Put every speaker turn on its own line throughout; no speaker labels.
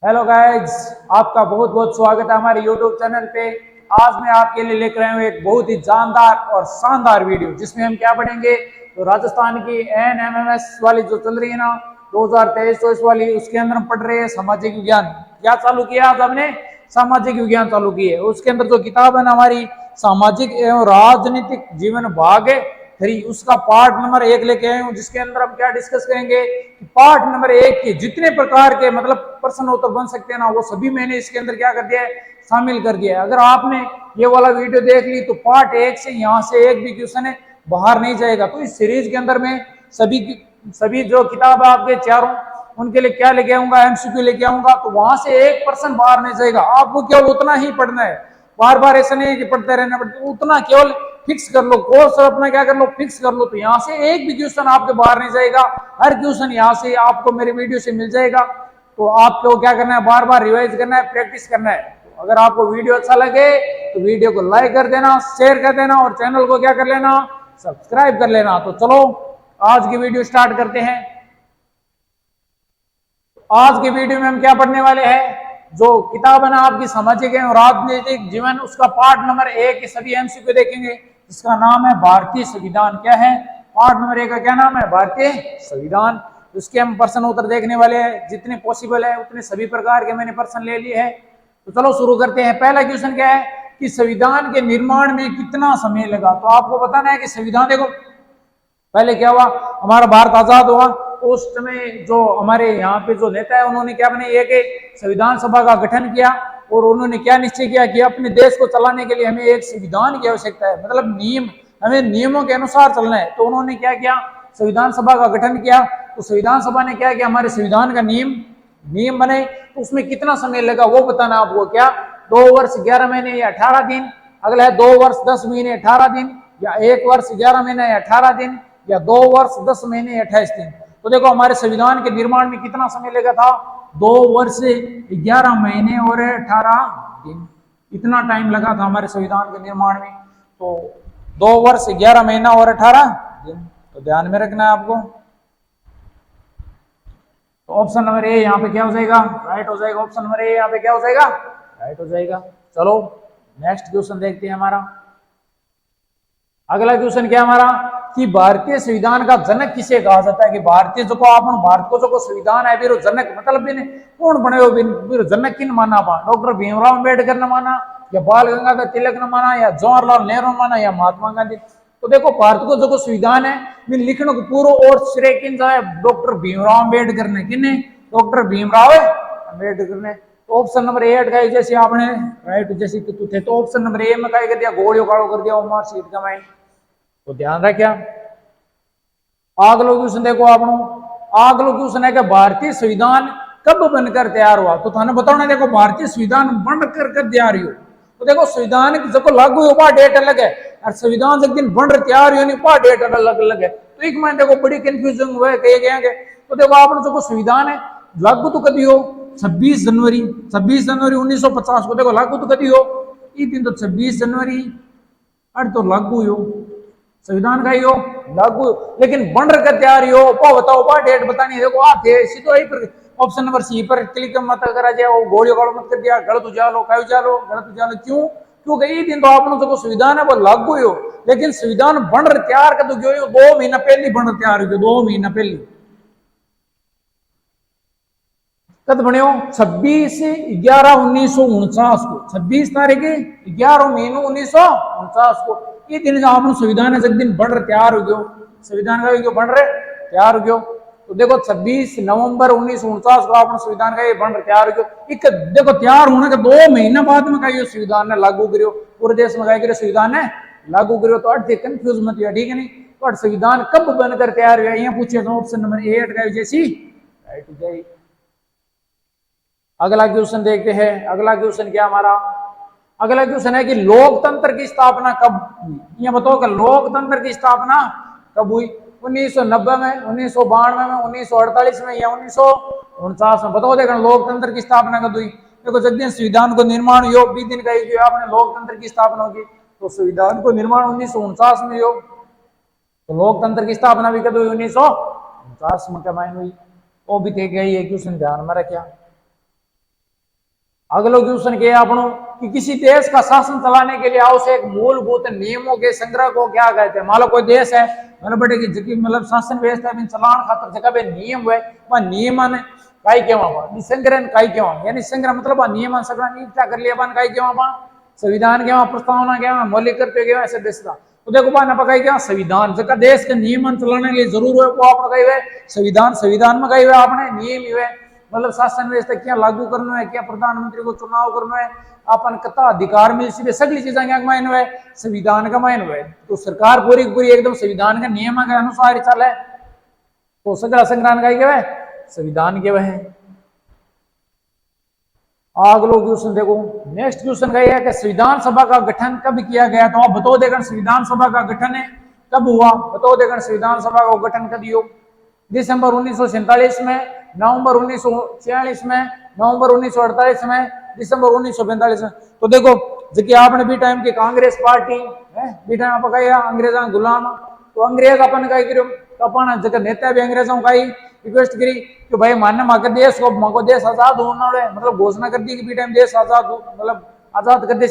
Hello guys, आपका बहुत बहुत स्वागत है हमारे यूट्यूब चैनल पे। आज मैं आपके लिए लेकर आया हूँ एक बहुत ही जानदार और शानदार वीडियो, जिसमें हम क्या पढ़ेंगे। तो राजस्थान की NMMS वाली जो चल रही है ना, 2023-24 वाली, उसके अंदर हम पढ़ रहे हैं सामाजिक विज्ञान। क्या चालू किया आज हमने? सामाजिक विज्ञान चालू की है। उसके अंदर जो किताब है ना हमारी, सामाजिक एवं राजनीतिक जीवन भाग 3, उसका पार्ट नंबर 1 लेके आए हूँ, जिसके अंदर हम क्या डिस्कस करेंगे कि पार्ट नंबर 1 के जितने प्रकार के मतलब प्रश्न उत्तर बन सकते हैं ना, वो सभी मैंने इसके अंदर क्या कर दिया है, शामिल कर दिया है। अगर आपने ये वाला वीडियो देख ली तो पार्ट 1 से यहाँ से एक भी क्वेश्चन है बाहर नहीं जाएगा। तो इस सीरीज के अंदर में सभी जो किताब है आपके चारों, उनके लिए क्या लेके आऊंगा, MCQ लेके आऊंगा। तो वहां से एक पर्सन बाहर नहीं जाएगा। आपको केवल उतना ही पढ़ना है, बार बार ऐसा नहीं है कि पढ़ते रहना पड़ता, उतना केवल फिक्स कर लो, कोर्स अपना क्या कर लो, फिक्स कर लो। तो यहाँ से एक भी क्वेश्चन आपके बाहर नहीं जाएगा। हर क्वेश्चन यहाँ से आपको मेरे वीडियो से मिल जाएगा। तो आपको क्या करना है, बार बार रिवाइज करना है, प्रैक्टिस करना है। तो अगर आपको वीडियो अच्छा लगे तो वीडियो को लाइक कर देना, शेयर कर देना, और चैनल को क्या कर लेना, सब्सक्राइब कर लेना। तो चलो आज की वीडियो स्टार्ट करते हैं। आज की वीडियो में हम क्या पढ़ने वाले हैं, जो किताब है ना आपकी सामाजिक एवं राजनीतिक जीवन, उसका पार्ट नंबर 1 के सभी MCQ देखेंगे, जिसका नाम है भारतीय संविधान। क्या है? पार्ट नंबर 1 का क्या नाम है? भारतीय संविधान। उसके हम प्रश्न उत्तर देखने वाले हैं, जितने पॉसिबल है उतने सभी प्रकार के मैंने प्रश्न ले लिए हैं। तो चलो शुरू करते हैं। पहला क्वेश्चन क्या है कि संविधान के निर्माण में कितना समय लगा। तो आपको बताना है कि संविधान, देखो पहले क्या हुआ, हमारा भारत आजाद हुआ, उस समय जो हमारे यहाँ पे जो नेता है, उन्होंने क्या बनाई, एक संविधान सभा का गठन किया, और उन्होंने क्या निश्चय किया कि अपने देश को चलाने के लिए हमें एक संविधान की आवश्यकता है, मतलब नियम, हमें नियमों के अनुसार चलना है। तो उन्होंने क्या किया, संविधान सभा का गठन किया। तो संविधान सभा ने क्या किया, हमारे संविधान का नियम बने। तो उसमें कितना समय लगा वो बताना आपको। क्या 2 वर्ष 11 महीने या 18 दिन, अगला है 2 वर्ष 10 महीने 18 दिन, या 1 वर्ष 11 महीने या 18 दिन, या 2 वर्ष 10 महीने 28 दिन। तो देखो हमारे संविधान के निर्माण में कितना समय लगा था, 2 वर्ष 11 महीने और 18 दिन, इतना टाइम लगा था हमारे संविधान के निर्माण में। तो 2 वर्ष 11 महीना और 18 दिन, तो ध्यान में रखना है आपको। तो ऑप्शन नंबर ए यहाँ पे क्या हो जाएगा, राइट हो जाएगा। ऑप्शन नंबर ए यहाँ पे क्या हो जाएगा, राइट हो जाएगा। चलो नेक्स्ट क्वेश्चन देखते हैं हमारा। अगला क्वेश्चन क्या हमारा कि भारतीय संविधान का जनक किसे कहा जाता है। कि भारतीय जो भारत को जो संविधान है फिर जनक मतलब भी कौन बने हो, फिर जनक किन माना पा, डॉक्टर भीमराव अम्बेडकर ने माना, या बाल गंगाधर तिलक ने माना, या जवाहरलाल नेहरू ने माना, या महात्मा गांधी। तो देखो भारत को जो संविधान है मैं लिखने को पूरा और श्रेय किन जाए, डॉक्टर भीमराव अम्बेडकर ने। किन? डॉक्टर भीमराव अम्बेडकर ने। तो ऑप्शन नंबर ए अटकाई, जैसे आपने राइट जैसे थे, तो ऑप्शन नंबर ए में क्या कर दिया, गोलियों काड़ो कर दिया उमर सीट का माइन। तो ध्यान रखिया। अगलो क्वेश्चन देखो आपनो, अगलो क्वेश्चन है कि भारतीय संविधान कब बनकर तैयार हुआ। तो थाने बताओ ना, देखो भारतीय संविधान बनकर कब तैयार हुआ। तो देखो संविधान जब लागू हुआ डेट अलग है, और संविधान जब दिन बन तैयार हुआ नहीं डेट अलग अलग है। तो एक मैं देखो बड़ी कंफ्यूजन हुआ है कहे गए। तो देखो आपने जो संविधान है लागू तो कभी हो 26 जनवरी 1950 को, देखो लागू तो कभी हो ये दिन, तो 26 जनवरी अरे तो लागू हो संविधान का ही हो लागू, लेकिन बन कर तैयार हो पा बताओ, पा डेट बतानी। देखो आप थे सीधो यही पर ऑप्शन नंबर सी पर क्लिक मत करा जाए, वो गोलियों काड़ो मत कर दिया, गलत उजालो काय उजालो गलत उजालो। क्यों? क्योंकि ये दिन तो आपने जो संविधान है वो लागू हो, लेकिन संविधान बन तैयार कर तो 2 महीना पहले बन तैयार हो, 2 महीना पहले। कब बने हो? 26/11/1949 को, 26 तारीख 11 महीनों 1949 को। ये दिन आपने संविधान है जब दिन बढ़ रहे तैयार हो गयो, संविधान का क्यों बढ़ रहे तैयार हो गयो। तो देखो 26 नवंबर 1949 को आपने संविधान का ये बन रहे तैयार हो गयो। एक देखो तैयार होने के 2 महीना बाद में का ये संविधान ने लागू करियो, पूरे देश में क्या करियो, संविधान ने लागू करियो। तो अर्थ कंफ्यूज मत हुआ, ठीक है नहीं। तो संविधान कब बनकर तैयार हुआ यहाँ पूछे, तो ऑप्शन नंबर ए अटकाई जैसी राइट हो जाएगी। अगला क्वेश्चन देखते हैं। अगला क्वेश्चन क्या हमारा, अगला क्वेश्चन है कि लोकतंत्र की स्थापना कब हुई। ये बताओ कि लोकतंत्र की स्थापना कब हुई, 1990 में, 1992 में, 1948 में, या 1949 में। बताओ देखो लोकतंत्र की स्थापना कब हुई। देखो जब दिन संविधान को निर्माण हुआ 20 दिन का ही आपने लोकतंत्र की स्थापना होगी, तो संविधान को निर्माण 1949 में हो, तो लोकतंत्र की स्थापना भी कब हुई, 1949 में कमाई हुई। वो भी देख गई, क्वेश्चन ध्यान में रखा। अगलो क्वेश्चन क्या है आपनो कि किसी देश का शासन चलाने के लिए आवश्यक मूलभूत नियमों के संग्रह को क्या कहते हैं। मान लो कोई देश है मतलब बड़े की मतलब शासन व्यवस्था में चलान खातर जगह पे नियम है वह नियमन काई केवा संग्रह काई केवा यानी संग्रह मतलब नियमन सगळा निपटा कर लिया बन काई केवा संविधान केवा प्रस्तावना केवा मौलिक कर्तव्य केवा ऐसे देश का तो देखो बा ना पकाई क्या संविधान जगह देश के नियमन चलाने के लिए जरूर है वो आपने कही हुए संविधान संविधान में कही हुए आपने नियम हुए मतलब शासन व्यवस्था क्या लागू करना है क्या प्रधानमंत्री को चुनाव करना है अपन कता अधिकार मिल सी सगली चीजें क्या मायन हुए संविधान का मायन हुए तो सरकार पूरी पूरी एकदम संविधान के नियम के अनुसार ही चले तो सगला संग्रहण का क्या है संविधान के वह अगलो क्वेश्चन देखो नेक्स्ट क्वेश्चन का है कि संविधान सभा का गठन कब किया गया तो आप बताओ देगा संविधान सभा का गठन है कब हुआ बताओ देगा संविधान सभा का गठन कब हो दिसंबर 1947 में नवंबर 1946 में नवंबर 1948 में दिसंबर 1945 में तो देखो जबकि आपने भी टाइम की कांग्रेस पार्टी है भी टाइम आप कही अंग्रेजा गुलाम तो अंग्रेज अपन कही करो अपन जगह नेता भी अंग्रेजों का ही रिक्वेस्ट करी कि भाई मानने मांगे देश को मांगो देश आजाद होना मतलब घोषणा कर दी कि भी टाइम देश आजाद हो मतलब आजाद कर दे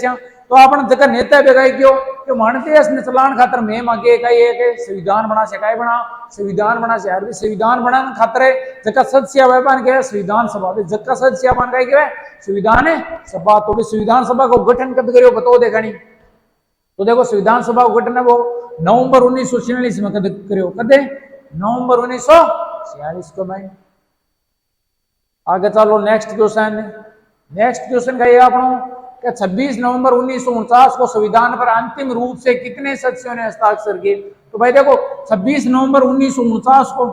तो अपन जगह नेता भी कही क्यों कि मान देश ने चलान खातर मैं मांगे कही है कि संविधान बना से बना संविधान बना से यार संविधान बनाने खातर जगह सदस्य बन के संविधान सभा जगह सदस्य बन गए संविधान सभा तो भी संविधान सभा को गठन कब करो बताओ देखा नहीं तो देखो संविधान सभा का गठन है वो नवंबर 1946 में कद करो कदे नवंबर 1946 को मैं आगे चलो नेक्स्ट क्वेश्चन का ये आपनो कि 26 नवंबर 1949 को संविधान पर अंतिम रूप से कितने सदस्यों ने हस्ताक्षर किए तो भाई देखो 26 नवंबर 1949 को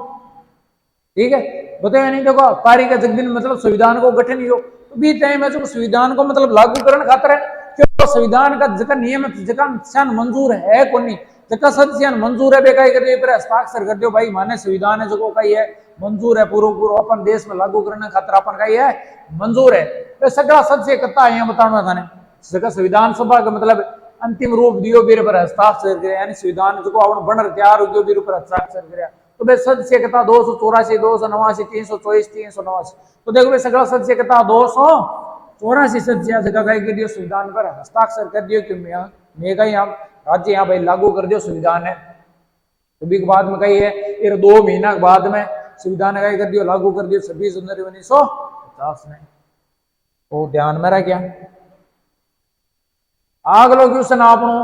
ठीक है बताया नहीं देखो तारीख का दिन मतलब संविधान को गठन ही हो तो भी टाइम है जो संविधान को मतलब लागू करने खातर है क्यों संविधान का जगह नियम जगह मंजूर है कौन नहीं जगह सदस्य मंजूर है बेकाई कर दियो पर हस्ताक्षर कर दियो भाई माने संविधान है जो कही है मंजूर है पूरा अपन देश में लागू करने खातर अपन कही है मंजूर है तो सगला सदस्य कत्ता है बताना था जगह संविधान सभा का मतलब अंतिम रूप दियो बीर पर हस्ताक्षर करे यानी संविधान जो अपन बन तैयार हो गयो बीर पर हस्ताक्षर करे तो भाई सदस्य कता 284 289 324 389 तो देखो भाई सगला सदस्य कता 284 सदस्य जगह कही कर दियो संविधान पर हस्ताक्षर कर दियो कि मैं कहीं यहाँ राज्य यहाँ भाई लागू कर दियो संविधान है तो भी बाद में कही है फिर 2 महीना बाद में संविधान कही कर दियो लागू कर दियो 26 जनवरी 1950 में तो ध्यान में रह गया अगलो क्वेश्चन आपनो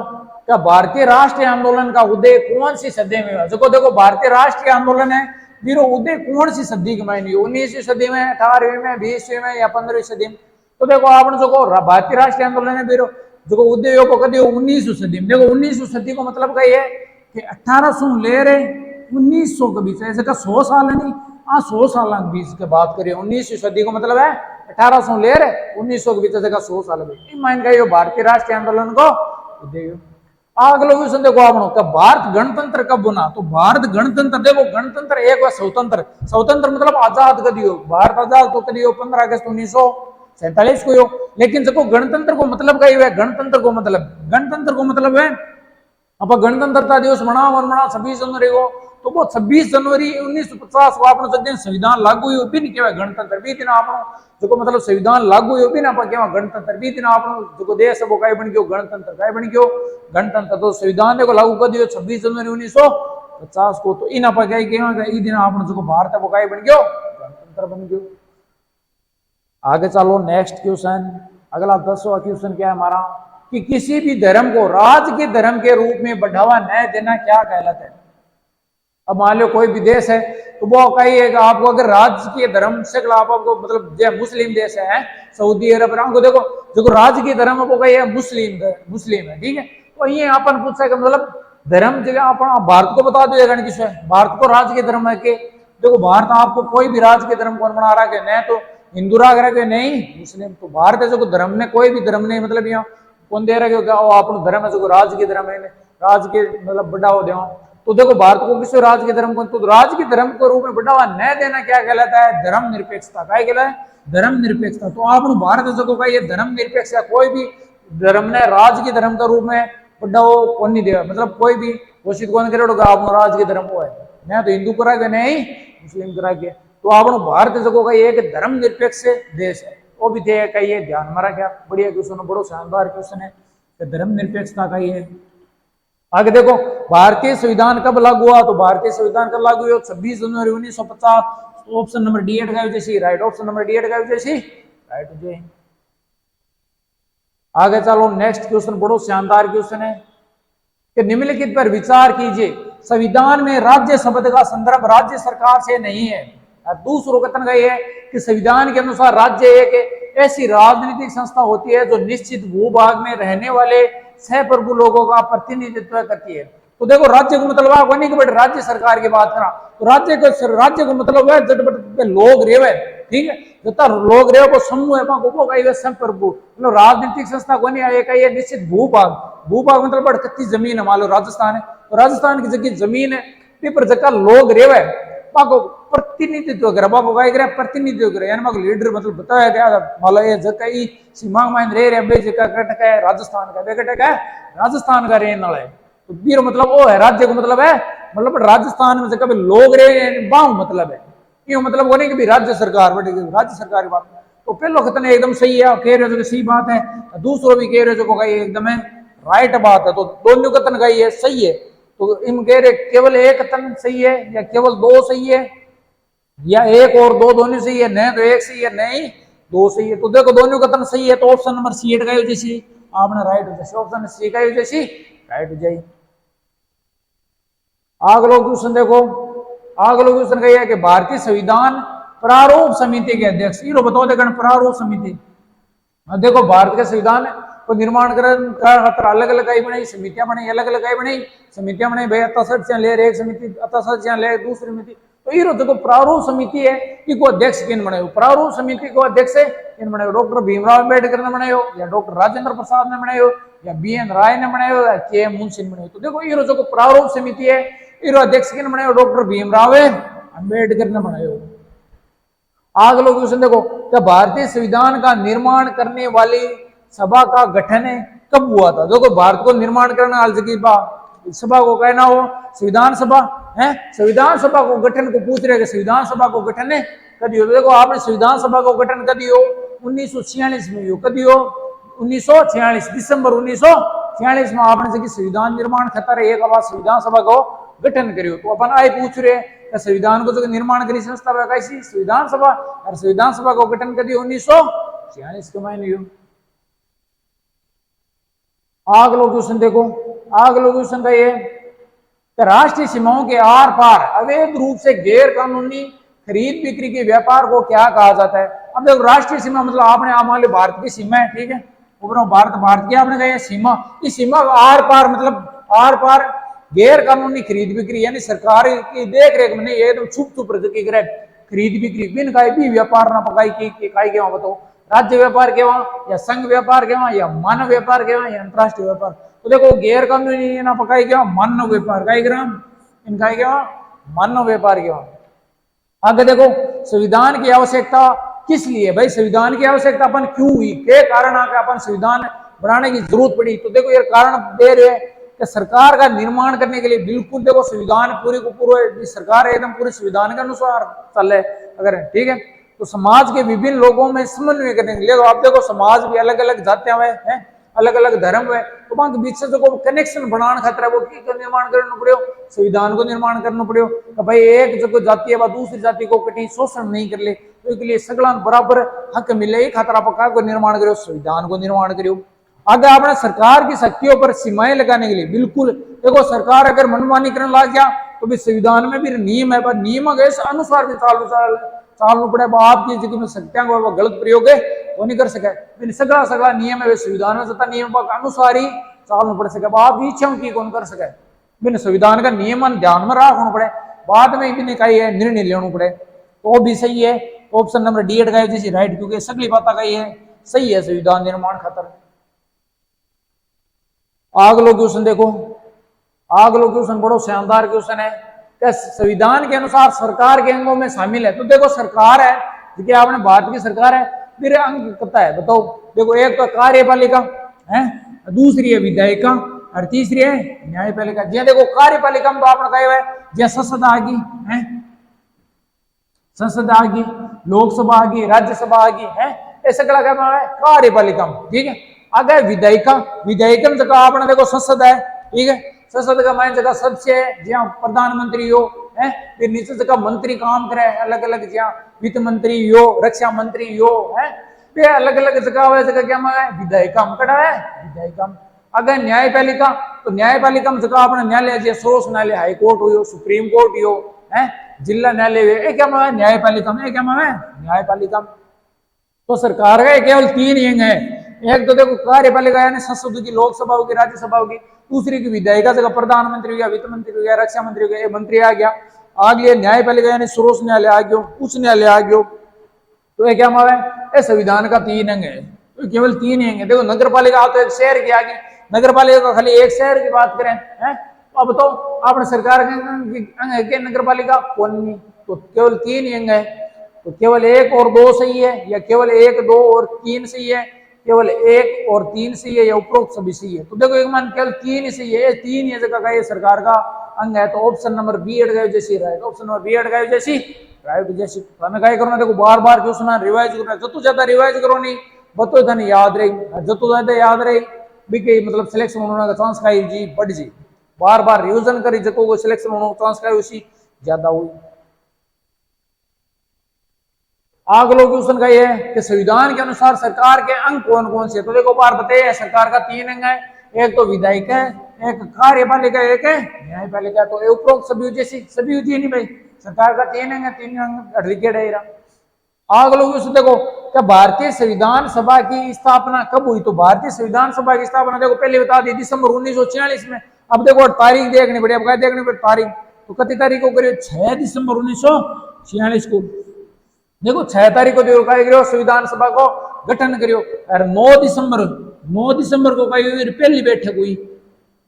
क्या भारतीय राष्ट्रीय आंदोलन का उदय कौन सी सदी में हुआ जो देखो भारतीय राष्ट्रीय आंदोलन है बीरो उदय कौन सी सदी के मायने 19वीं सदी में 18वीं में 20वीं में या 15वीं सदी में तो देखो आपने जो भारतीय राष्ट्रीय आंदोलन है बीरो जो उदय को कदी 19वीं सदी में देखो 19वीं सदी को मतलब का ये कि 1800 ले रहे 1900 के बीच ऐसे का 100 साल है नहीं 100 साल के बीच के बात करिए 19वीं सदी को मतलब है 1800 ले रहे 1900 के बीच का 100 साल मान गए भारतीय राष्ट्रीय आंदोलन को उदय अगलो क्वेश्चन देखो आप भारत गणतंत्र कब बना तो भारत गणतंत्र देखो गणतंत्र एक बार स्वतंत्र मतलब आजाद कर दियो भारत आजाद तो कर दियो 15 अगस्त 1947 को हो लेकिन देखो गणतंत्र को मतलब क्या है गणतंत्र को मतलब है अब गणतंत्रता दिवस मना 26 जनवरी को तो वो 26 जनवरी 1950 को आपने जब दिन संविधान लागू हुई भी नहीं कहवा गणतंत्र भी दिन आपनो जो मतलब संविधान लागू हुई भी ना कहवा गणतंत्र भी दिन आपनो जो देश है वो कई बन गयो गणतंत्र कई बन गयो गणतंत्र तो संविधान देखो लागू कर दियो 26 जनवरी 1950 को तो इन आप कहवा ई दिन आपनो जो भारत है वो कई बन गयो गणतंत्र बन गयो आगे चलो नेक्स्ट क्वेश्चन अगला 10वां क्वेश्चन क्या है हमारा कि किसी भी धर्म को राजकीय धर्म के रूप में बढ़ावा न देना क्या कहलाता है। अब मान लो कोई भी देश है तो वो कही है कि आपको अगर राजकीय धर्म से आपको मतलब जो मुस्लिम देश है सऊदी अरब को देखो जो राजकीय धर्म वो कही है मुस्लिम है ठीक है तो ये अपन पूछा कि मतलब धर्म जगह अपन भारत को बता दो किस भारत को राजकीय धर्म है कि देखो भारत आपको कोई भी राजकीय धर्म कौन बना रहा है नहीं तो हिंदू राग रहे नहीं मुस्लिम तो भारत है जो धर्म ने कोई भी धर्म नहीं मतलब यहाँ कौन दे रहे अपना धर्म है जो राजकीय धर्म है राजकीय मतलब बढ़ावा दे तो देखो भारत को किसी राजकीय धर्म को तो राजकीय धर्म के रूप में बढ़ावा न देना क्या कहलाता है धर्म निरपेक्षता क्या कहलाता है धर्म निरपेक्षता तो आप भारत जो का ये धर्म निरपेक्ष कोई भी धर्म ने राजकीय धर्म के रूप में बढ़ावा कौन नहीं दिया मतलब कोई भी घोषित कौन करेगा आप राजकीय धर्म को है नहीं तो हिंदू करा के नहीं मुस्लिम करा के तो आप भारत जो का एक धर्म निरपेक्ष देश है वो भी थे कहिए ध्यान में रखा, बढ़िया क्वेश्चन, बड़ो शानदार क्वेश्चन है। धर्मनिरपेक्षता का ही है। आगे देखो भारतीय संविधान कब लागू हुआ, तो भारतीय संविधान कब लागू हुआ 26 जनवरी 1950। ऑप्शन नंबर डी अटका जैसी राइट, ऑप्शन नंबर डी अटका जैसी राइट हो जाए। आगे चलो नेक्स्ट क्वेश्चन, बड़ो शानदार क्वेश्चन है कि निम्नलिखित पर विचार कीजिए, संविधान में राज्य शब्द का संदर्भ राज्य सरकार से नहीं है। दूसरों कथन का यह है कि संविधान के अनुसार राज्य एक ऐसी राजनीतिक संस्था होती है जो निश्चित भूभाग में रहने वाले सहप्रभु लोगों का प्रतिनिधित्व करती है। तो देखो राज्य को मतलब आप नहीं कि बेटे राज्य सरकार की बात करा, तो राज्य को मतलब है जब लोग रेवे, ठीक है, जितना लोग रेवे वो समूह है को सहप्रभु, मतलब राजनीतिक संस्था को नहीं आएगा निश्चित भूभाग, भूभाग मतलब बड़ कच्ची जमीन है, मान लो राजस्थान है, तो राजस्थान की जगह जमीन है, पेपर जगह लोग रेवे बाको प्रतिनिधित्व करे, बाको काय करे प्रतिनिधित्व करे, यानी बाको लीडर मतलब बताया गया मान लो ये जगह ई सीमा में रे बे जगह कटक है राजस्थान का, बेकटक है राजस्थान का रहने वाला है, तो बीर मतलब वो है, राज्य को मतलब है मतलब राजस्थान में जगह लोग रहे बाहु मतलब है, क्यों मतलब वो नहीं कि राज्य सरकार बड़ी राज्य सरकार की बात। तो पहलो कथन एकदम सही है, कह रहे हो सही बात है, दूसरों भी कह रहे हो एकदम है राइट बात है, तो दोनों कथन का ये सही है। तो इन कह रहे केवल एक कथन सही है या केवल दो सही है या एक और दो दोनों सही है, नहीं तो एक सही है नहीं दो सही है। तो देखो दोनों कथन सही है, तो ऑप्शन नंबर सी का जैसी आपने राइट हो जाए, ऑप्शन सी का जैसी राइट हो जाए। अगला क्वेश्चन देखो, अगला क्वेश्चन कहिए कि भारतीय संविधान प्रारूप समिति के अध्यक्ष, ये बताओ देखो प्रारूप समिति, देखो भारत के संविधान को निर्माण कर अलग अलग इकाई बनाई, समितियां बनाई, अलग अलग इकाई बनाई, समितियां बनाई भाई अता सदस्य ले एक समिति, अता सदस्य ले दूसरी समिति, तो ये देखो प्रारूप समिति है, इसको अध्यक्ष किन बनाए, प्रारूप समिति को अध्यक्ष किन बनाए, डॉक्टर भीमराव अम्बेडकर ने बनाए या डॉक्टर राजेंद्र प्रसाद ने बनाए या बी.एन. राय ने बनाए या के.एम. मुंशी ने बनाए। तो देखो ये जो प्रारूप समिति है ये अध्यक्ष किन बनाए, डॉक्टर भीमराव अम्बेडकर ने बनाए। अगला क्वेश्चन देखो, क्या भारतीय संविधान का निर्माण करने वाली सभा का गठन कब हुआ था। देखो भारत को निर्माण करने वाली सभा को कहना हो संविधान सभा है, संविधान सभा को गठन को पूछ रहे कि संविधान सभा को गठन कदी हो। देखो आपने संविधान सभा को गठन कदी हो 1946 में, कदी हो 1946 दिसंबर 1946 में आपने संविधान निर्माण खतर एक बार संविधान सभा को गठन करियो। तो अपन आए पूछ रहे संविधान को जो निर्माण करी संस्था कैसी संविधान सभा, और संविधान सभा को गठन कर दिया 1946 के महीने। अगला क्वेश्चन देखो, अगला क्वेश्चन का ये राष्ट्रीय सीमाओं के आर पार अवैध रूप से गैर कानूनी खरीद बिक्री के व्यापार को क्या कहा जाता है। अब देखो राष्ट्रीय सीमा मतलब आपने मान लो भारत की सीमा है, ठीक है, ऊपर भारत की आपने कहा सीमा, इस सीमा आर पार मतलब आर पार गैर कानूनी खरीद बिक्री यानी सरकार की देख रेख में नहीं, एकदम छुप छुप खरीद बिक्री बिन काय भी व्यापार ना पकाई की काय के बताओ राज्य व्यापार के वहां या संघ व्यापार के वहां या मानव व्यापार के वहां या अंतरराष्ट्रीय व्यापार। तो देखो गैर कानूनी ना पकाई के वहां मानव व्यापार का ग्राम इनका के वहां मानव व्यापार के वहां। आगे देखो संविधान की आवश्यकता किस लिए, भाई संविधान की आवश्यकता अपन क्यों हुई, के कारण आके अपन संविधान बनाने की जरूरत पड़ी। तो देखो ये कारण दे रहे कि सरकार का निर्माण करने के लिए बिल्कुल देखो संविधान पूरे को पूरे सरकार एकदम पूरे संविधान के अनुसार चले अगर, ठीक है, तो समाज के विभिन्न लोगों में समन्वय करने के लिए। तो आप देखो समाज भी अलग अलग जातियां हैं, अलग अलग धर्म है, तो वहां के बीच से जो कनेक्शन बनाना खतरा है वो की निर्माण करना पड़े, संविधान को निर्माण करना पड़े कि भाई एक जो जाति है दूसरी जाति को कहीं शोषण नहीं कर ले, तो इसके लिए सगला बराबर हक मिले ही खतरा पका को निर्माण करो, संविधान को निर्माण करो। आगे आपने सरकार की शक्तियों पर सीमाएं लगाने के लिए बिल्कुल देखो सरकार अगर मनमानी करने लग गया तो भी संविधान में भी नियम है, पर नियम के अनुसार भी चालू पड़े, आपकी जो शक्तियां को गलत प्रयोग है वो नहीं कर सके, सगला सगला नियम है संविधान में जता नियम के अनुसार ही चालू पड़ सके, आप इच्छाओं की कौन कर सके, बिन संविधान का नियमन ध्यान में रखना पड़े, बाद में भी निकाय है निर्णय लेना पड़े, तो भी सही है। ऑप्शन नंबर डी अटकाए जैसी राइट, क्योंकि सगली बात कही है सही है संविधान निर्माण खातर। अगला क्वेश्चन देखो, अगला क्वेश्चन बड़ो शानदार क्वेश्चन है, क्या संविधान के अनुसार सरकार के अंगों में शामिल है। तो देखो सरकार है, देखिए आपने भारत की सरकार है, फिर अंग कितना है बताओ। देखो एक तो कार्यपालिका है, दूसरी है विधायिका और तीसरी है न्यायपालिका। जी देखो कार्यपालिका में तो आपने कहा है जी संसद आ गई है, संसद आ गई, लोकसभा आ गई, राज्यसभा आ गई है, ये सगला क्या है कार्यपालिका। ठीक है, आगे विधायिका, विधायिका जगह आपने देखो संसद है। ठीक है, संसद का मान जगह सदस्य है जहाँ प्रधानमंत्री हो है, फिर नीचे जगह मंत्री काम करे अलग अलग, जहाँ वित्त मंत्री हो, रक्षा मंत्री हो है, फिर अलग अलग जगह है, जगह क्या है विधायिका कड़ा है विधायिका। अगर न्यायपालिका, तो न्यायपालिका में जगह अपने न्यायालय सर्वोच्च न्यायालय, हाई कोर्ट हो, सुप्रीम कोर्ट हो है, जिला न्यायालय हो, क्या है न्यायपालिका में, क्या है न्यायपालिका। तो सरकार का केवल 3 अंग है। एक तो देखो कार्यपालिका यानी संसद की, लोकसभा की, राज्यसभा की, दूसरी की विधायिका जगह प्रधानमंत्री हो गया, वित्त मंत्री हो गया, रक्षा मंत्री हो गया, मंत्री आ गया। आगे न्यायपालिका यानी सर्वोच्च न्यायालय आ गयो, उच्च न्यायालय आ गयो। तो ये क्या मावे, ये संविधान का 3 अंग है। तो केवल 3 अंग है। देखो नगर पालिका तो एक शहर के आगे, नगर पालिका का खाली एक शहर की बात करें है, अब तो अपने सरकार के अंग है नगर पालिका कौन नहीं, तो केवल 3 अंग है। तो केवल 1 और 2 सही है, या केवल 1, 2 और 3 सही है, केवल 1 और 3 सही है, या उपरोक्त सभी सही है। तो देखो एक मान केवल 3 ही सही है, 3 ये जगह का ये सरकार का अंग है। तो ऑप्शन नंबर बी अड़ गए जैसी राइट, ऑप्शन नंबर बी अड़ गए जैसी राइट जैसी। तो क्या करना, देखो बार बार क्वेश्चन रिवाइज करना, जो ज्यादा रिवाइज करो नहीं बतो धन याद रही, जो ज्यादा याद रही भी मतलब सिलेक्शन होने का चांस का जी बढ़ जी। बार बार रिविजन करी जको को सिलेक्शन होने का चांस का उसी ज्यादा हुई। अगला क्वेश्चन का ये है कि संविधान के अनुसार सरकार के अंग कौन कौन से। तो देखो बार बताइए सरकार का 3 अंग है, एक तो विधायिका है, एक कार्यपालिका, एक है न्यायपालिका। तो उपरोक्त सभी जैसी सभी होती है नहीं भाई, सरकार का 3 अंग है, 3 अंग अधिकेट है। अगला क्वेश्चन देखो क्या भारतीय संविधान सभा की स्थापना कब हुई। तो भारतीय संविधान सभा की स्थापना देखो पहले बता दी दिसंबर 1946 में। अब देखो तारीख देखनी पड़ी, अब क्या देखनी पड़ी तारीख, तो कितनी तारीख को करियो 6 दिसंबर 1946 को। देखो 6 तारीख को देखो क्या करियो संविधान सभा को गठन करियो, और 9 दिसंबर को पहली बैठक हुई।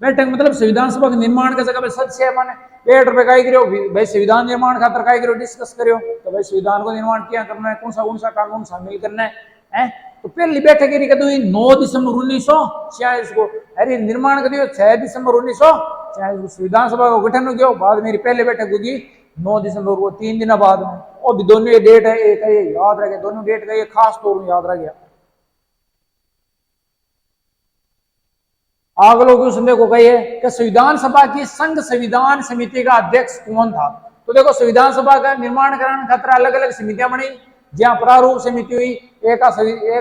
बैठक मतलब संविधान सभा के निर्माण का जगह पे सदस्य है माने पेट पे काय करियो भाई संविधान निर्माण खातर काय करियो डिस्कस करियो, तो भाई संविधान को निर्माण क्या करना है, कौन सा कानून शामिल करना है। तो पहली बैठक कद हुई 9 दिसंबर 1946 को, अरे निर्माण कर 6 दिसंबर 1946 को संविधान सभा को गठन हो गया। बाद मेरी पहली बैठक होगी 9 दिसंबर को, 3 दिन बाद में। और भी दोनों डेट है, एक है याद रह गया, दोनों डेट का ये खास तौर में याद रह गया। अगला क्वेश्चन देखो कहिए कि संविधान सभा की संघ संविधान समिति का अध्यक्ष कौन था। तो देखो संविधान सभा का निर्माण कराने खातिर अलग अलग समितियां बनी, जहां प्रारूप समिति हुई, एक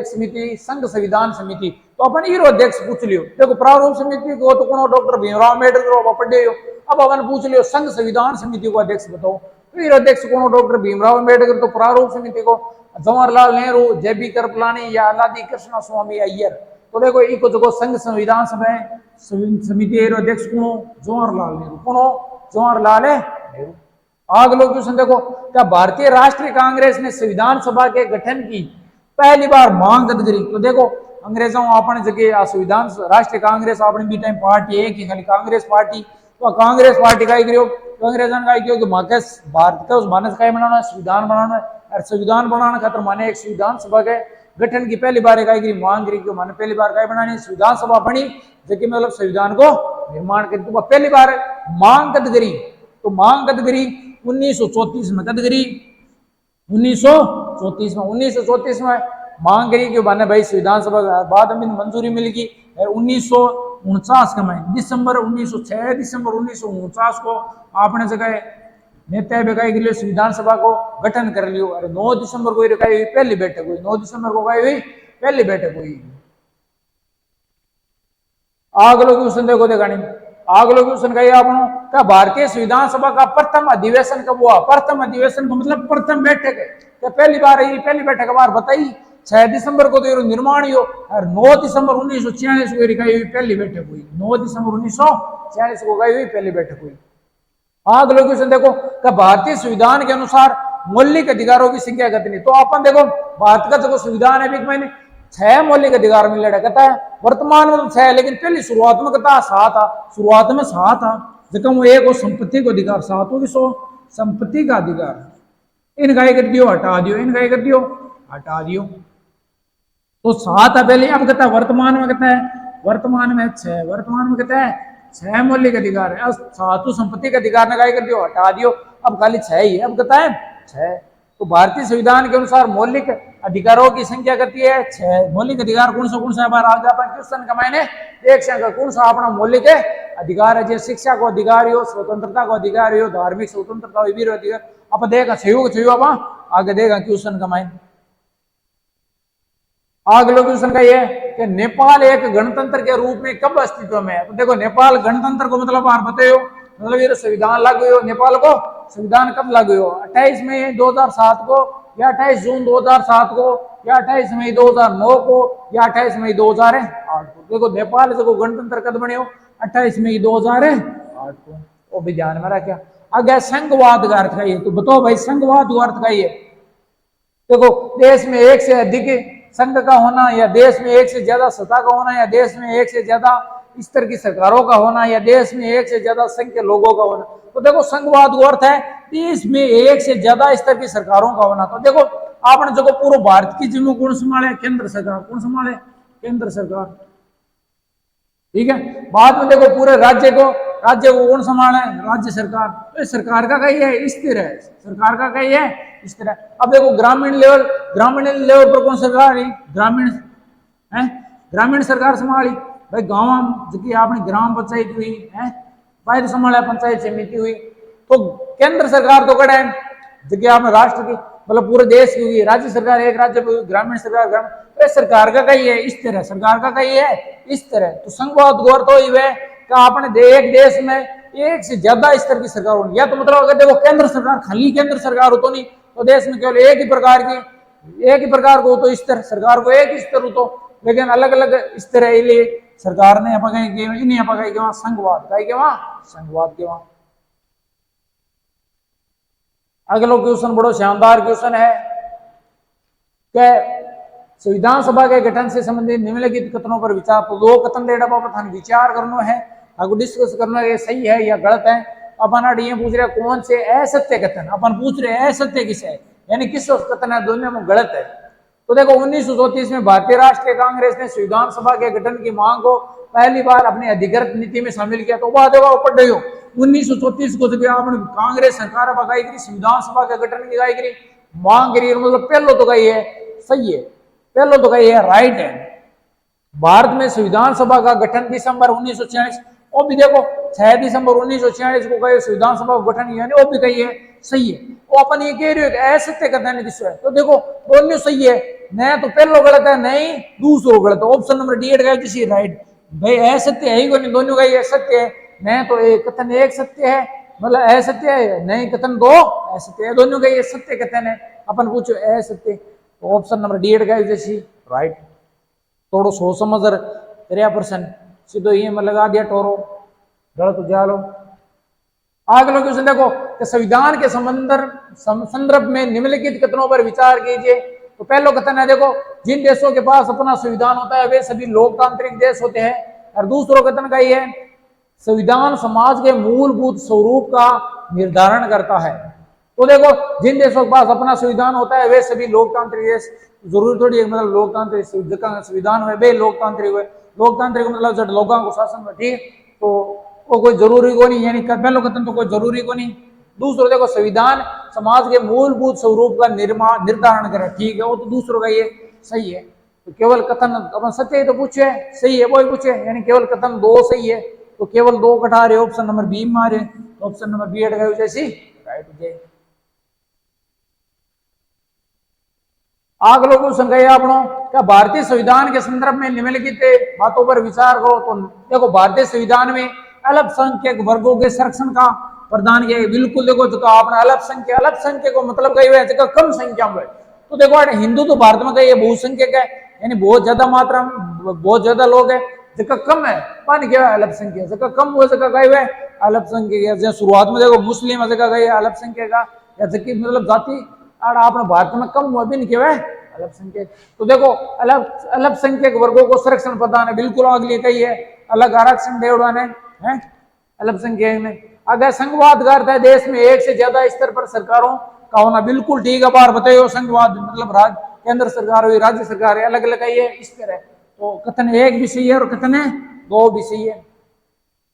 समिति संघ संविधान समिति। तो अपन हीरो अध्यक्ष पूछ लियो। देखो प्रारूप समिति को तो कौन डॉक्टर भीमराव अम्बेडकर पढ़े हो, अब अपन पूछ लियो संघ संविधान समिति को अध्यक्ष बताओ। तो हीरो अध्यक्ष कौन डॉक्टर भीमराव अम्बेडकर। तो प्रारूप समिति को जवाहरलाल नेहरू, जे.बी. कृपलानी या अल्लादी कृष्ण स्वामी अय्यर। तो देखो इको जो संघ संविधान सभा समिति अध्यक्ष कौन, जवाहरलाल नेहरू। कौन, जवाहरलाल नेहरू। अगला क्वेश्चन देखो क्या भारतीय राष्ट्रीय कांग्रेस ने संविधान सभा के गठन की पहली बार मांग कद करी। तो देखो अंग्रेजों अपने जगह संविधान राष्ट्रीय कांग्रेस अपने भी टाइम पार्टी है कि खाली कांग्रेस पार्टी। तो कांग्रेस पार्टी का करियो, तो अंग्रेजों का क्यों कि भारत का उस मानस का बनाना संविधान बनाना है, और संविधान बनाने खातर माने एक संविधान सभा के गठन की पहली बार मांग करी क्यों माने पहली बार बनानी संविधान सभा बनी जबकि मतलब संविधान को निर्माण करी। तो पहली बार मांग कद करी, तो मांग कद करी 1934 में। कद करी 1934 में। 1934 में मांग करी कि माने भाई संविधान सभा बाद में मंजूरी मिलेगी। 1949 का में दिसंबर 1949 को आपने जगह नेता बेकाई के लिए संविधान सभा को गठन कर लियो। और 9 दिसंबर को हुई पहली बैठक हुई, 9 दिसंबर को हुई पहली बैठक हुई। अगला क्वेश्चन देखो देखानी, अगला क्वेश्चन कहिए आपनो क्या भारतीय संविधान सभा का प्रथम अधिवेशन कब हुआ। प्रथम अधिवेशन का मतलब प्रथम बैठक है, क्या पहली बार है, पहली बैठक बार बताई 6 दिसंबर को तो निर्माण हो, और 9 दिसंबर 1946 को पहली बैठक हुई। 9 दिसंबर 1946 को गई हुई पहली बैठक हुई। अगला क्वेश्चन देखो कि भारतीय संविधान के अनुसार मौलिक अधिकारों की संख्या कितनी। तो अपन देखो भारत का जो संविधान है मैंने 6 मौलिक अधिकार मिले कहता है, वर्तमान में तो 6 लेकिन पहली शुरुआत में कहता 7 था, शुरुआत में 7 था जब वो एक संपत्ति को अधिकार 7 होगी, 100 संपत्ति का अधिकार इनका कर दियो हटा दियो, इनका कर दियो हटा दियो। तो 7 था पहले, अब कहता है वर्तमान में कहता है वर्तमान में 6, वर्तमान में कहता है 6 मौलिक अधिकार है। 7 संपत्ति का अधिकार ने काय कर दियो हटा दियो, अब खाली 6 ही है, अब कहता है 6। तो भारतीय संविधान के अनुसार मौलिक अधिकारों की संख्या कितनी है? 6। मौलिक अधिकार कौन सा बार आगे अपन क्वेश्चन का मैंने एक संख्या कौन सा अपना मौलिक अधिकार है? जैसे शिक्षा को अधिकार हो, स्वतंत्रता को अधिकार हो, धार्मिक स्वतंत्रता अधिकार आप देखा छो आप आगे देखा क्वेश्चन का मैंने अगला क्वेश्चन का ये कि नेपाल एक गणतंत्र के रूप में कब अस्तित्व में है? तो देखो नेपाल गणतंत्र को मतलब आप बताओ, मतलब ये संविधान लागू हो, नेपाल को संविधान कब लागू हो? 28 मई 2007 को, या 28 जून 2007 को, या 28 मई 2009 को, या 28 मई 2008 को। देखो नेपाल से गणतंत्र कब बने हो? 28 मई 2008 को। वो भी ध्यान में रखा। आगे संघवाद का अर्थ का ये, तो बताओ भाई संघवाद का अर्थ का ये। देखो देश में एक से अधिक संघ का होना, या देश में एक से ज्यादा सत्ता का होना, या देश में एक से ज्यादा स्तर की सरकारों का होना, या देश में एक से ज्यादा संख्य लोगों का होना। तो देखो संघवाद का अर्थ है देश में एक से ज्यादा स्तर की सरकारों का होना। तो देखो आपने जो पूरे भारत की जिम्मे कौन संभाले? केंद्र सरकार। कौन संभाले? केंद्र सरकार। ठीक है। बाद में देखो पूरे राज्य को कौन संभाले? राज्य सरकार। तो सरकार का कही है स्थिर है, सरकार का कही है स्थिर है। अब देखो ग्रामीण लेवल पर कौन सरकार है? ग्रामीण है, ग्रामीण सरकार संभाली भाई। गाँव की आपने ग्राम पंचायत हुई है, फायदा संभाला पंचायत समिति हुई। तो केंद्र सरकार तो कड़ा है जबकि आपने राष्ट्र की मतलब पूरे देश की हुई, राज्य सरकार एक राज्य पर, ग्रामीण सरकार ग्रामीण। तो सरकार का कही है इस तरह, सरकार का कही है इस तरह। तो संघवाद गौर तो ही है कि आपने एक देश में एक से ज्यादा स्तर की सरकार होनी। या तो मतलब अगर देखो केंद्र सरकार खाली केंद्र सरकार हो तो नहीं, तो देश में केवल एक ही प्रकार को तो स्तर, सरकार को एक स्तर हो तो, लेकिन अलग अलग स्तर है। इसलिए सरकार ने संघवाद संघवाद के वहां। अगला क्वेश्चन बड़ो शानदार क्वेश्चन है कि संविधान सभा के गठन से संबंधित निम्नलिखित कथनों पर विचार। तो 2 कथन डेटा पर विचार करना है, आपको डिस्कस करना है सही है या गलत है। अपन ये पूछ रहे कौन से असत्य कथन, अपन पूछ रहे असत्य किस है, यानी किस कथन है दोनों में गलत है। तो देखो 1934 में भारतीय राष्ट्रीय कांग्रेस ने संविधान सभा के गठन की मांग को पहली बार अपनी अधिकृत नीति में शामिल किया। तो बात होगा ऊपर डो 1934 को जब आपने कांग्रेस सरकार पकाई करी संविधान सभा के गठन की गाई करी मांग करी, मतलब पहलो तो कही है सही है, पहलो तो कही है राइट है। भारत में संविधान सभा का गठन दिसंबर 1946, वो भी देखो 6 दिसंबर 1946 को कहे संविधान सभा का गठन, यानी वो भी कही है सही है। वो अपन ये कह रहे हो असत्य कथन किस है? तो देखो दोनों सही है, नहीं तो पहलो गलत है, नहीं दूसरो गलत है। ऑप्शन नंबर डी है राइट भाई। असत्य है ही कोई, दोनों का ये सत्य है, नहीं तो एक कथन एक सत्य है, मतलब असत्य है, नहीं कथन 2 असत्य है, दोनों का ये सत्य कथन है। अपन पूछो असत्य, तो ऑप्शन नंबर डी है जैसी राइट। थोड़ो सोच समझ 3% सीधो ये में लगा दिया टोरो, गलत हो जा लो। अगला क्वेश्चन देखो कि संविधान के संदर्भ में निम्नलिखित कथनों पर विचार कीजिए। तो पहला कथन है देखो जिन देशों के पास अपना संविधान होता है वे सभी लोकतांत्रिक देश होते हैं। और दूसरा कथन का ये है संविधान समाज के मूलभूत स्वरूप का निर्धारण करता है। तो देखो जिन देशों के पास अपना संविधान होता है वे सभी लोकतांत्रिक देश, जरूरी थोड़ी मतलब लोकतांत्रिक संविधान हुए वे लोकतांत्रिक हुए, लोकतांत्रिक मतलब जब लोगों को शासन में, ठीक, तो वो कोई जरूरी को नहीं, यानी पहला कथन तो कोई जरूरी को नहीं। दूसरा देखो संविधान समाज के मूलभूत स्वरूप का निर्धारण करे, ठीक है, वो तो दूसरों का ये सही है। तो केवल कथन अपन सत्य है तो पूछे सही है, वो ही पूछे, यानी केवल कथन 2 सही है, तो केवल 2 कटा रहे, ऑप्शन नंबर बी मारे, ऑप्शन नंबर बी अटका जैसी राइट हो जाए। अगला क्वेश्चन कहे आपनो क्या भारतीय संविधान के संदर्भ में निम्नलिखित बातों पर विचार करो। तो देखो भारतीय संविधान में अल्पसंख्यक वर्गों के संरक्षण का प्रदान किया। बिल्कुल देखो जो आपने अल्पसंख्यक को मतलब कही हुए कम संख्या में। तो देखो हिंदू तो भारत में कही बहुसंख्यक है, यानी बहुत ज्यादा मात्रा में बहुत ज्यादा लोग है, जगह कम है पानी क्या अल्पसंख्यक, जगह कम हुए जगह गए हुए अल्पसंख्यक। जैसे शुरुआत में देखो मुस्लिम जगह गए अल्पसंख्यक का, या जबकि मतलब जाति आपने भारत में कम हुआ भी नहीं क्या अल्पसंख्यक। तो देखो अल्पसंख्यक वर्गों को संरक्षण प्रदान है, बिल्कुल अगली कही है, अलग आरक्षण देवड़ा ने है अल्पसंख्यक में। अगर संघवाद का अर्थ है देश में एक से ज्यादा स्तर पर सरकारों का होना, बिल्कुल ठीक है, बार बताइए संघवाद मतलब केंद्र सरकार हुई, राज्य सरकार है, अलग अलग है इस तरह। तो कथन 1 भी सही है और कथन 2 भी सही है,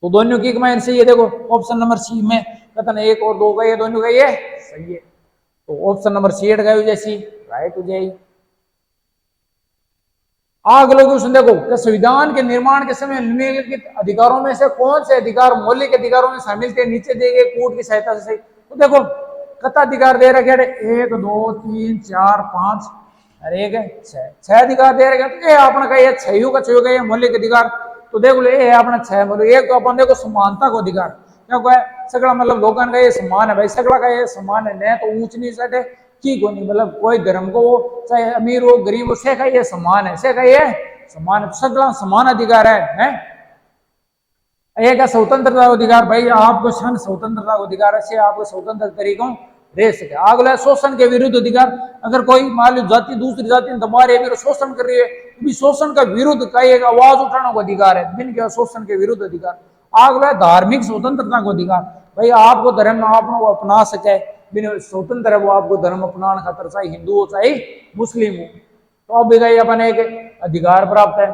तो दोनों की कमांड सही है। देखो ऑप्शन नंबर सी में कथन 1 और 2 का ये दोनों का ये सही है। तो ऑप्शन नंबर सी अटकाई जैसी राइट हो जाएगी। आगे क्वेश्चन देखो कि संविधान के निर्माण के समय निम्नलिखित अधिकारों में से कौन से अधिकार मौलिक अधिकारों में शामिल थे, नीचे दिए गए कोड की सहायता से सही। तो देखो कताधिकार दे रखे 1 2 3 4 5 और एक है 6 अधिकार दे रखे। तो ये आपने कहा ये छह का ये मौलिक अधिकार। तो देखो ये आपने 6 मतलब एक तो अपन देखो समानता को अधिकार क्या है सगड़ा मतलब लोगों का ये समान है भाई, सगड़ा का ये समान है न तो ऊंच नीच है की को नहीं मतलब कोई धर्म को वो चाहे अमीर हो गरीब हो से का ये समान है, से का ये समान है, सगड़ा समान अधिकार है? एक है स्वतंत्रता अधिकार भाई आपको सन स्वतंत्रता अधिकार है से आपको स्वतंत्र तरीकों रह सके। अगला शोषण के विरुद्ध अधिकार, अगर कोई मान लो जाति दूसरी जाति में दबा रही है शोषण कर रही है भी शोषण का विरुद्ध का एक आवाज उठाने को अधिकार है, बिन के शोषण के विरुद्ध अधिकार। अगला धार्मिक स्वतंत्रता को अधिकार भाई आपको धर्म आप अपना सके बिन स्वतंत्र है वो आपको धर्म अपनाने खातर चाहे हिंदू हो चाहे मुस्लिम हो। तो अब भी अपन एक अधिकार प्राप्त है।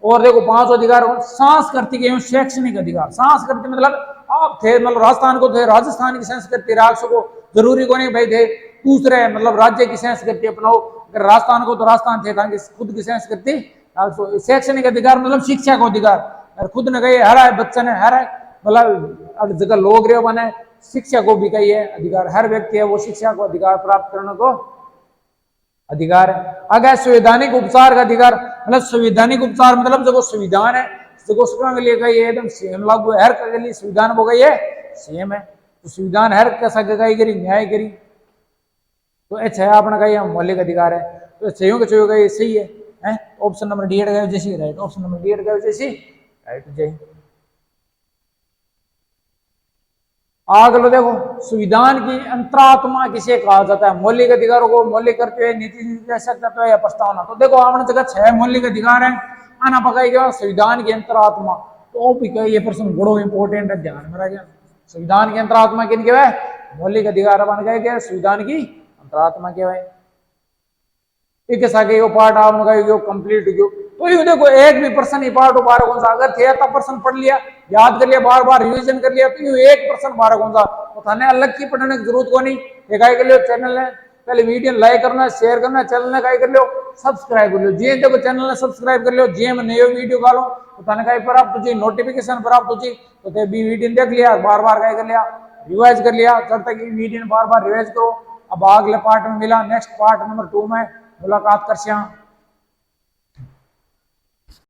और देखो 5 अधिकार सांस्कृतिक एवं शैक्षणिक अधिकार। सांस्कृतिक मतलब आप थे मतलब राजस्थान को थे राजस्थान की संस्कृति राग सको जरूरी को नहीं भाई थे दूसरे मतलब राज्य की संस्कृति अपनाओ, अगर राजस्थान को तो राजस्थान थे खुद की संस्कृति। शैक्षणिक अधिकार मतलब शिक्षा का अधिकार, खुद ने कही हर है बच्चा ने हर है मतलब जगह लोग रहे बने शिक्षा को भी कही है अधिकार, हर व्यक्ति है वो शिक्षा को अधिकार प्राप्त करने को अधिकार है। अगर संवैधानिक उपचार का अधिकार मतलब संवैधानिक उपचार मतलब जो संविधान है जो उसके लिए कही है एकदम सेम लागू है, हर के लिए संविधान वो कही है सेम है। तो संविधान हर कैसा कही करी न्याय करी तो अच्छा है आपने कही मौलिक अधिकार है। तो छयों के छयों का ये सही है ऑप्शन नंबर डी अटका जैसी राइट, ऑप्शन नंबर डी अटका जैसी राइट हो जाए। आगे देखो संविधान की अंतरात्मा किसे कहा जाता है, मौलिक अधिकारों को मौलिक करते हुए नीति निर्देशक या प्रस्तावना। तो देखो आपने जगह 6 मौलिक अधिकार है आना पकाएगा संविधान की अंतरात्मा। तो भी ये प्रश्न बड़ो इंपोर्टेंट है ध्यान में रखिए। संविधान की अंतरात्मा किन के मौलिक अधिकार बन गए क्या संविधान की अंतरात्मा के एक पार्ट आपने कंप्लीट हो। तो ये देखो एक भी पर्सन पार्ट हो बारह कौन सा अगर थे तब पर्सन पढ़ लिया याद कर लिया बार बार रिवीजन कर लिया तो ये एक पर्सन बारह कौन सा तो थाने अलग की पढ़ने की जरूरत को नहीं। काय कर लियो चैनल ने पहले वीडियो लाइक करना शेयर करना चैनल ने काय कर लियो सब्सक्राइब कर लियो जी देखो चैनल ने सब्सक्राइब कर लियो जी में नयो वीडियो डालो तो थाने काय प्राप्त हो नोटिफिकेशन प्राप्त हो तो ते भी वीडियो देख लिया बार बार काय कर लिया रिवाइज कर लिया जब तक वीडियो बार बार रिवाइज करो। अब अगले पार्ट में मिला नेक्स्ट पार्ट नंबर 2 में मुलाकात कर